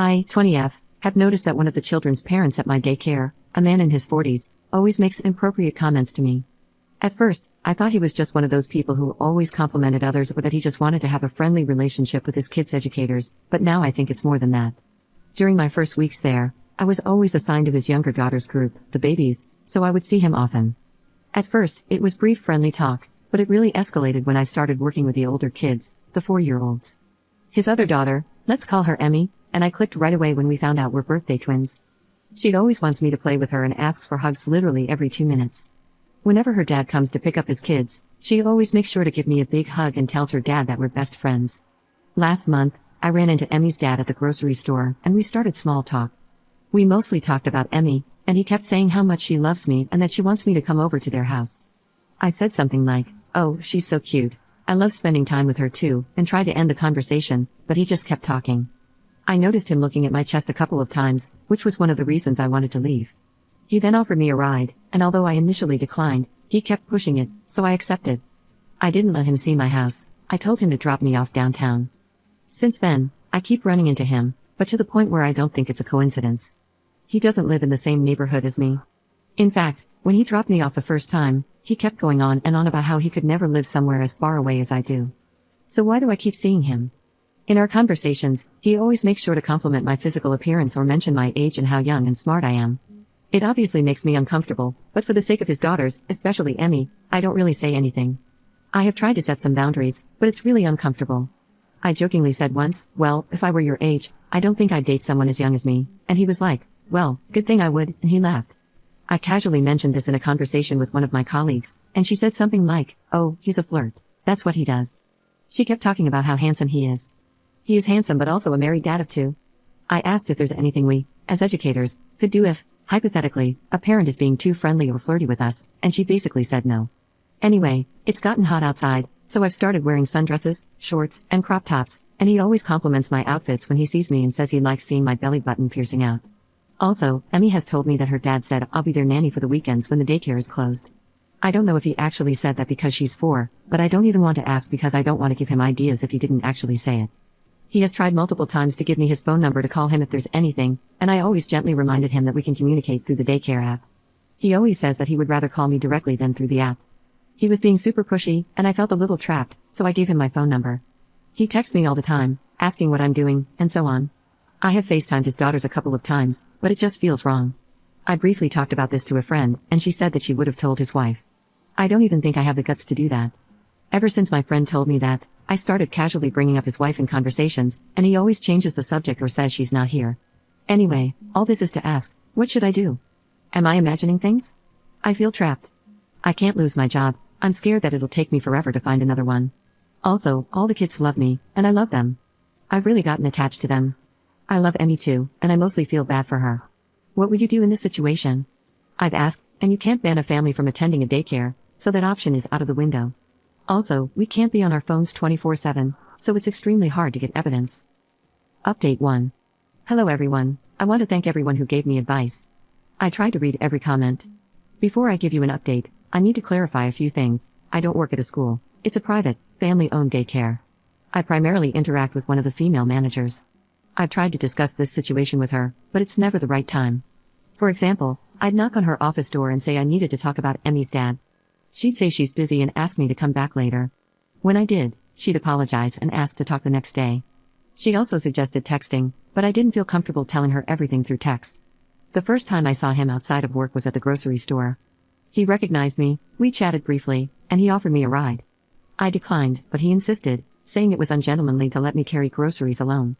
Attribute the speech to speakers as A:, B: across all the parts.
A: I, 20F, have noticed that one of the children's parents at my daycare, a man in his 40s, always makes inappropriate comments to me. At first, I thought he was just one of those people who always complimented others or that he just wanted to have a friendly relationship with his kids' educators, but now I think it's more than that. During my first weeks there, I was always assigned to his younger daughter's group, the babies, so I would see him often. At first, it was brief friendly talk, but it really escalated when I started working with the older kids, the 4-year-olds. His other daughter, let's call her Emmy, and I clicked right away when we found out we're birthday twins. She'd always wants me to play with her and asks for hugs literally every 2 minutes. Whenever her dad comes to pick up his kids, she always makes sure to give me a big hug and tells her dad that we're best friends. Last month, I ran into Emmy's dad at the grocery store, and we started small talk. We mostly talked about Emmy, and he kept saying how much she loves me and that she wants me to come over to their house. I said something like, "Oh, she's so cute. I love spending time with her too," and tried to end the conversation, but he just kept talking. I noticed him looking at my chest a couple of times, which was one of the reasons I wanted to leave. He then offered me a ride, and although I initially declined, he kept pushing it, so I accepted. I didn't let him see my house. I told him to drop me off downtown. Since then, I keep running into him, but to the point where I don't think it's a coincidence. He doesn't live in the same neighborhood as me. In fact, when he dropped me off the first time, he kept going on and on about how he could never live somewhere as far away as I do. So why do I keep seeing him? In our conversations, he always makes sure to compliment my physical appearance or mention my age and how young and smart I am. It obviously makes me uncomfortable, but for the sake of his daughters, especially Emmy, I don't really say anything. I have tried to set some boundaries, but it's really uncomfortable. I jokingly said once, "Well, if I were your age, I don't think I'd date someone as young as me," and he was like, "Well, good thing I would," and he laughed. I casually mentioned this in a conversation with one of my colleagues, and she said something like, "Oh, he's a flirt. That's what he does." She kept talking about how handsome he is. He is handsome but also a married dad of 2. I asked if there's anything we, as educators, could do if, hypothetically, a parent is being too friendly or flirty with us, and she basically said no. Anyway, it's gotten hot outside, so I've started wearing sundresses, shorts, and crop tops, and he always compliments my outfits when he sees me and says he likes seeing my belly button piercing out. Also, Emmy has told me that her dad said I'll be their nanny for the weekends when the daycare is closed. I don't know if he actually said that because she's 4, but I don't even want to ask because I don't want to give him ideas if he didn't actually say it. He has tried multiple times to give me his phone number to call him if there's anything, and I always gently reminded him that we can communicate through the daycare app. He always says that he would rather call me directly than through the app. He was being super pushy, and I felt a little trapped, so I gave him my phone number. He texts me all the time, asking what I'm doing, and so on. I have FaceTimed his daughters a couple of times, but it just feels wrong. I briefly talked about this to a friend, and she said that she would have told his wife. I don't even think I have the guts to do that. Ever since my friend told me that, I started casually bringing up his wife in conversations, and he always changes the subject or says she's not here. Anyway, all this is to ask, what should I do? Am I imagining things? I feel trapped. I can't lose my job. I'm scared that it'll take me forever to find another one. Also, all the kids love me, and I love them. I've really gotten attached to them. I love Emmy too, and I mostly feel bad for her. What would you do in this situation? I've asked, and you can't ban a family from attending a daycare, so that option is out of the window. Also, we can't be on our phones 24/7, so it's extremely hard to get evidence. Update 1. Hello everyone, I want to thank everyone who gave me advice. I tried to read every comment. Before I give you an update, I need to clarify a few things. I don't work at a school. It's a private, family-owned daycare. I primarily interact with one of the female managers. I've tried to discuss this situation with her, but it's never the right time. For example, I'd knock on her office door and say I needed to talk about Emmy's dad. She'd say she's busy and ask me to come back later. When I did, she'd apologize and ask to talk the next day. She also suggested texting, but I didn't feel comfortable telling her everything through text. The first time I saw him outside of work was at the grocery store. He recognized me, we chatted briefly, and he offered me a ride. I declined, but he insisted, saying it was ungentlemanly to let me carry groceries alone.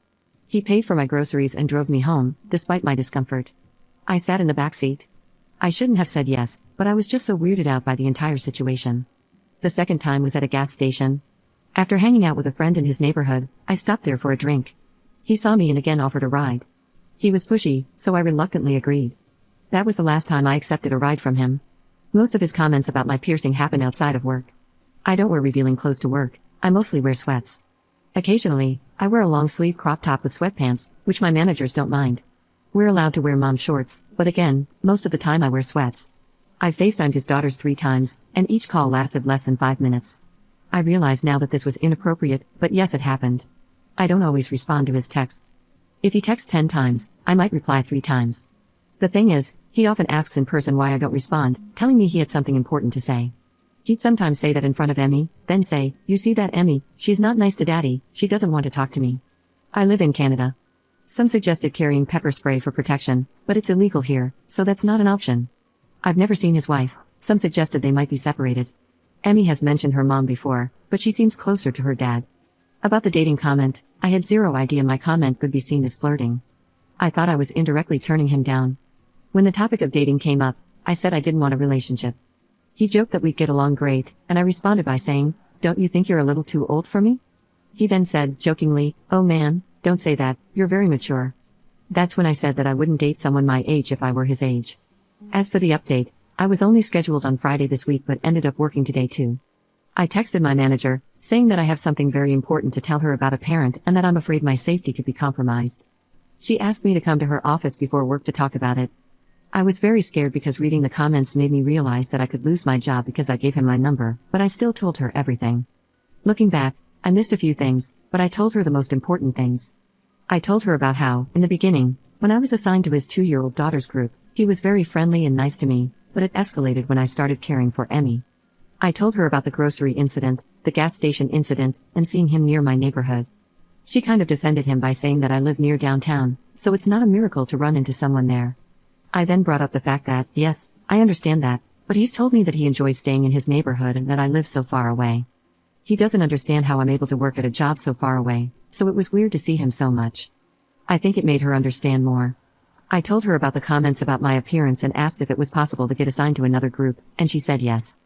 A: He paid for my groceries and drove me home, despite my discomfort. I sat in the back seat. I shouldn't have said yes, but I was just so weirded out by the entire situation. The second time was at a gas station. After hanging out with a friend in his neighborhood, I stopped there for a drink. He saw me and again offered a ride. He was pushy, so I reluctantly agreed. That was the last time I accepted a ride from him. Most of his comments about my piercing happened outside of work. I don't wear revealing clothes to work, I mostly wear sweats. Occasionally, I wear a long-sleeve crop top with sweatpants, which my managers don't mind. We're allowed to wear mom shorts, but again, most of the time I wear sweats. I FaceTimed his daughters 3 times, and each call lasted less than 5 minutes. I realize now that this was inappropriate, but yes, it happened. I don't always respond to his texts. If he texts 10 times, I might reply 3 times. The thing is, he often asks in person why I don't respond, telling me he had something important to say. He'd sometimes say that in front of Emmy, then say, "You see that Emmy, she's not nice to Daddy, she doesn't want to talk to me." I live in Canada. Some suggested carrying pepper spray for protection, but it's illegal here, so that's not an option. I've never seen his wife. Some suggested they might be separated. Emmy has mentioned her mom before, but she seems closer to her dad. About the dating comment, I had zero idea my comment could be seen as flirting. I thought I was indirectly turning him down. When the topic of dating came up, I said I didn't want a relationship. He joked that we'd get along great, and I responded by saying, "Don't you think you're a little too old for me?" He then said, jokingly, "Oh man, don't say that, you're very mature." That's when I said that I wouldn't date someone my age if I were his age. As for the update, I was only scheduled on Friday this week but ended up working today too. I texted my manager, saying that I have something very important to tell her about a parent and that I'm afraid my safety could be compromised. She asked me to come to her office before work to talk about it. I was very scared because reading the comments made me realize that I could lose my job because I gave him my number, but I still told her everything. Looking back, I missed a few things, but I told her the most important things. I told her about how, in the beginning, when I was assigned to his 2-year-old daughter's group, he was very friendly and nice to me, but it escalated when I started caring for Emmy. I told her about the grocery incident, the gas station incident, and seeing him near my neighborhood. She kind of defended him by saying that I live near downtown, so it's not a miracle to run into someone there. I then brought up the fact that, yes, I understand that, but he's told me that he enjoys staying in his neighborhood and that I live so far away. He doesn't understand how I'm able to work at a job so far away, so it was weird to see him so much. I think it made her understand more. I told her about the comments about my appearance and asked if it was possible to get assigned to another group, and she said yes.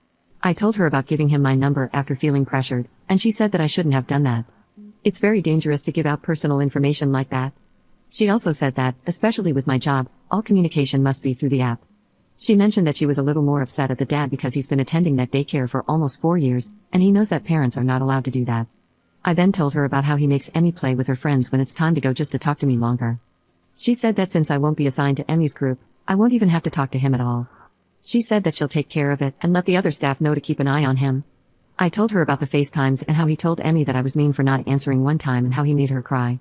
A: I told her about giving him my number after feeling pressured, and she said that I shouldn't have done that. It's very dangerous to give out personal information like that. She also said that, especially with my job, all communication must be through the app. She mentioned that she was a little more upset at the dad because he's been attending that daycare for almost 4 years, and he knows that parents are not allowed to do that. I then told her about how he makes Emmy play with her friends when it's time to go just to talk to me longer. She said that since I won't be assigned to Emmy's group, I won't even have to talk to him at all. She said that she'll take care of it and let the other staff know to keep an eye on him. I told her about the FaceTimes and how he told Emmy that I was mean for not answering one time and how he made her cry.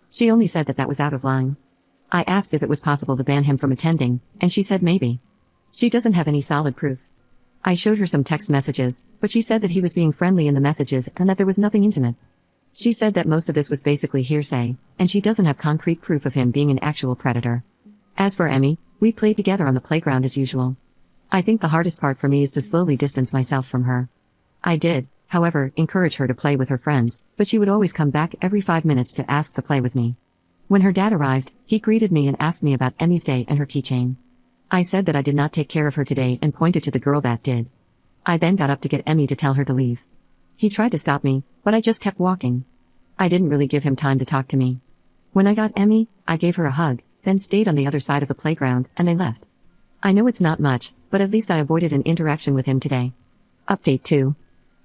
A: She only said that that was out of line. I asked if it was possible to ban him from attending, and she said maybe. She doesn't have any solid proof. I showed her some text messages, but she said that he was being friendly in the messages and that there was nothing intimate. She said that most of this was basically hearsay, and she doesn't have concrete proof of him being an actual predator. As for Emmy, we played together on the playground as usual. I think the hardest part for me is to slowly distance myself from her. I did, however, encourage her to play with her friends, but she would always come back every 5 minutes to ask to play with me. When her dad arrived, he greeted me and asked me about Emmy's day and her keychain. I said that I did not take care of her today and pointed to the girl that did. I then got up to get Emmy to tell her to leave. He tried to stop me, but I just kept walking. I didn't really give him time to talk to me. When I got Emmy, I gave her a hug, then stayed on the other side of the playground, and they left. I know it's not much, but at least I avoided an interaction with him today. Update 2.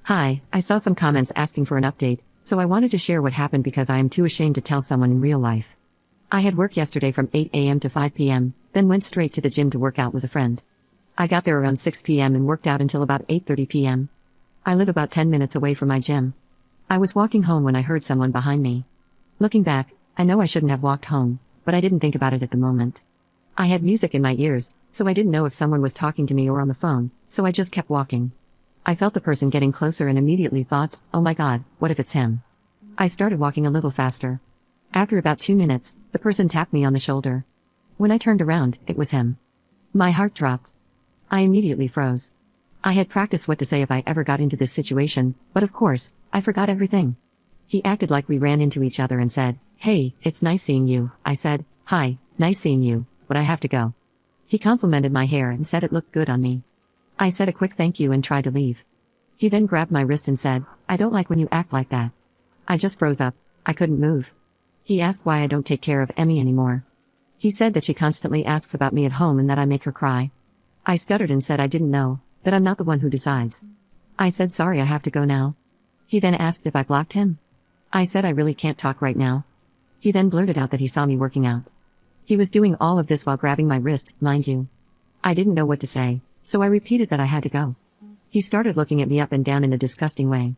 A: Hi, I saw some comments asking for an update, so I wanted to share what happened because I am too ashamed to tell someone in real life. I had work yesterday from 8 a.m. to 5 p.m., then went straight to the gym to work out with a friend. I got there around 6 p.m. and worked out until about 8:30 p.m. I live about 10 minutes away from my gym. I was walking home when I heard someone behind me. Looking back, I know I shouldn't have walked home, but I didn't think about it at the moment. I had music in my ears, so I didn't know if someone was talking to me or on the phone, so I just kept walking. I felt the person getting closer and immediately thought, oh my god, what if it's him? I started walking a little faster. After about 2 minutes, the person tapped me on the shoulder. When I turned around, it was him. My heart dropped. I immediately froze. I had practiced what to say if I ever got into this situation, but of course, I forgot everything. He acted like we ran into each other and said, hey, it's nice seeing you. I said, hi, nice seeing you, but I have to go. He complimented my hair and said it looked good on me. I said a quick thank you and tried to leave. He then grabbed my wrist and said, I don't like when you act like that. I just froze up. I couldn't move. He asked why I don't take care of Emmy anymore. He said that she constantly asks about me at home and that I make her cry. I stuttered and said I didn't know, that I'm not the one who decides. I said sorry, I have to go now. He then asked if I blocked him. I said I really can't talk right now. He then blurted out that he saw me working out. He was doing all of this while grabbing my wrist, mind you. I didn't know what to say, so I repeated that I had to go. He started looking at me up and down in a disgusting way.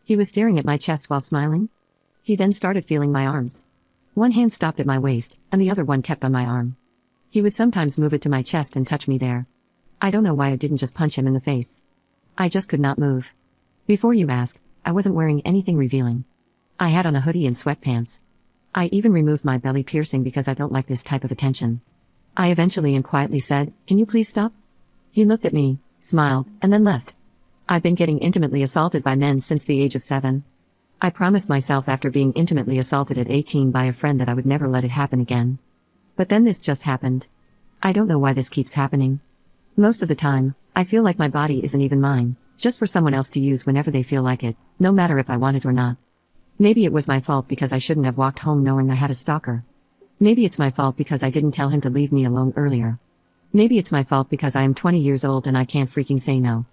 A: He was staring at my chest while smiling. He then started feeling my arms. One hand stopped at my waist, and the other one kept on my arm. He would sometimes move it to my chest and touch me there. I don't know why I didn't just punch him in the face. I just could not move. Before you ask, I wasn't wearing anything revealing. I had on a hoodie and sweatpants. I even removed my belly piercing because I don't like this type of attention. I eventually and quietly said, "Can you please stop?" He looked at me, smiled, and then left. I've been getting intimately assaulted by men since the age of 7. I promised myself after being intimately assaulted at 18 by a friend that I would never let it happen again. But then this just happened. I don't know why this keeps happening. Most of the time, I feel like my body isn't even mine, just for someone else to use whenever they feel like it, no matter if I want it or not. Maybe it was my fault because I shouldn't have walked home knowing I had a stalker. Maybe it's my fault because I didn't tell him to leave me alone earlier. Maybe it's my fault because I am 20 years old and I can't freaking say no.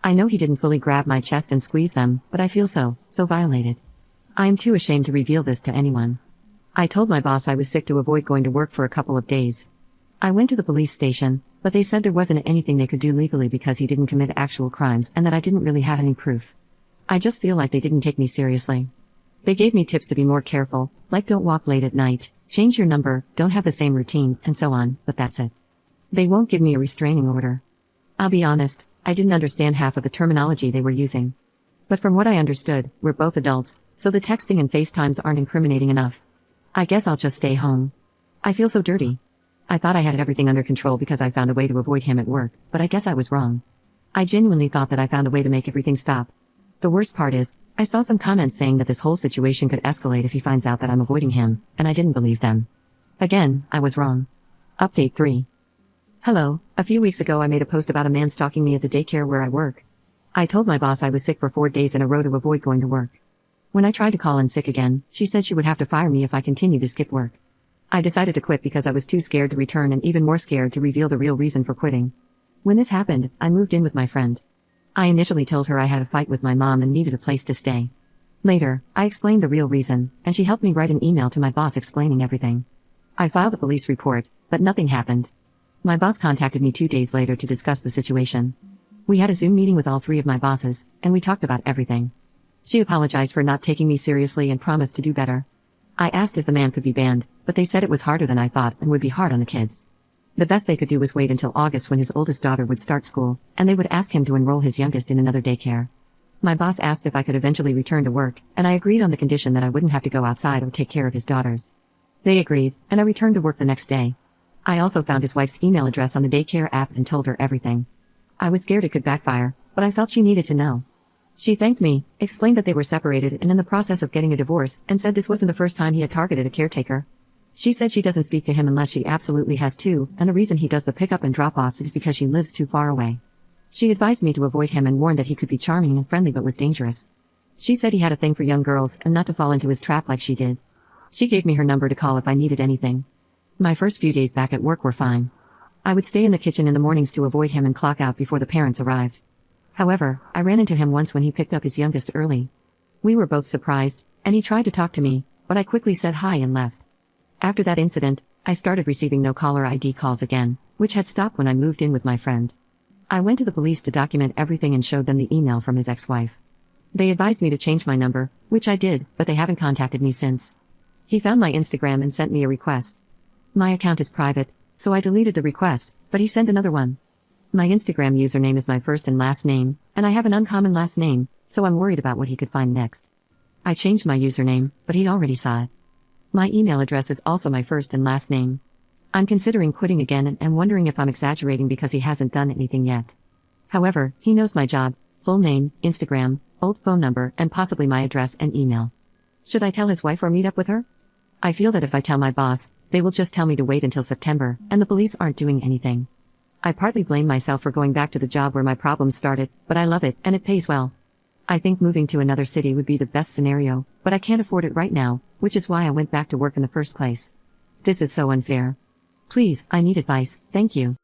A: I know he didn't fully grab my chest and squeeze them, but I feel so violated. I am too ashamed to reveal this to anyone. I told my boss I was sick to avoid going to work for a couple of days. I went to the police station, but they said there wasn't anything they could do legally because he didn't commit actual crimes and that I didn't really have any proof. I just feel like they didn't take me seriously. They gave me tips to be more careful, like don't walk late at night, change your number, don't have the same routine, and so on, but that's it. They won't give me a restraining order. I'll be honest, I didn't understand half of the terminology they were using. But from what I understood, we're both adults, so the texting and FaceTimes aren't incriminating enough. I guess I'll just stay home. I feel so dirty. I thought I had everything under control because I found a way to avoid him at work, but I guess I was wrong. I genuinely thought that I found a way to make everything stop. The worst part is, I saw some comments saying that this whole situation could escalate if he finds out that I'm avoiding him, and I didn't believe them. Again, I was wrong. Update 3. Hello, a few weeks ago I made a post about a man stalking me at the daycare where I work. I told my boss I was sick for 4 days in a row to avoid going to work. When I tried to call in sick again, she said she would have to fire me if I continued to skip work. I decided to quit because I was too scared to return and even more scared to reveal the real reason for quitting. When this happened, I moved in with my friend. I initially told her I had a fight with my mom and needed a place to stay. Later, I explained the real reason, and she helped me write an email to my boss explaining everything. I filed a police report, but nothing happened. My boss contacted me 2 days later to discuss the situation. We had a Zoom meeting with all 3 of my bosses, and we talked about everything. She apologized for not taking me seriously and promised to do better. I asked if the man could be banned, but they said it was harder than I thought and would be hard on the kids. The best they could do was wait until August when his oldest daughter would start school, and they would ask him to enroll his youngest in another daycare. My boss asked if I could eventually return to work, and I agreed on the condition that I wouldn't have to go outside or take care of his daughters. They agreed, and I returned to work the next day. I also found his wife's email address on the daycare app and told her everything. I was scared it could backfire, but I felt she needed to know. She thanked me, explained that they were separated and in the process of getting a divorce, and said this wasn't the first time he had targeted a caretaker. She said she doesn't speak to him unless she absolutely has to, and the reason he does the pickup and drop-offs is because she lives too far away. She advised me to avoid him and warned that he could be charming and friendly but was dangerous. She said he had a thing for young girls and not to fall into his trap like she did. She gave me her number to call if I needed anything. My first few days back at work were fine. I would stay in the kitchen in the mornings to avoid him and clock out before the parents arrived. However, I ran into him once when he picked up his youngest early. We were both surprised, and he tried to talk to me, but I quickly said hi and left. After that incident, I started receiving no caller ID calls again, which had stopped when I moved in with my friend. I went to the police to document everything and showed them the email from his ex-wife. They advised me to change my number, which I did, but they haven't contacted me since. He found my Instagram and sent me a request. My account is private, so I deleted the request, but he sent another one. My Instagram username is my first and last name, and I have an uncommon last name, so I'm worried about what he could find next. I changed my username, but he already saw it. My email address is also my first and last name. I'm considering quitting again and wondering if I'm exaggerating because he hasn't done anything yet. However, he knows my job, full name, Instagram, old phone number, and possibly my address and email. Should I tell his wife or meet up with her? I feel that if I tell my boss, they will just tell me to wait until September, and the police aren't doing anything. I partly blame myself for going back to the job where my problems started, but I love it, and it pays well. I think moving to another city would be the best scenario, but I can't afford it right now, which is why I went back to work in the first place. This is so unfair. Please, I need advice, thank you.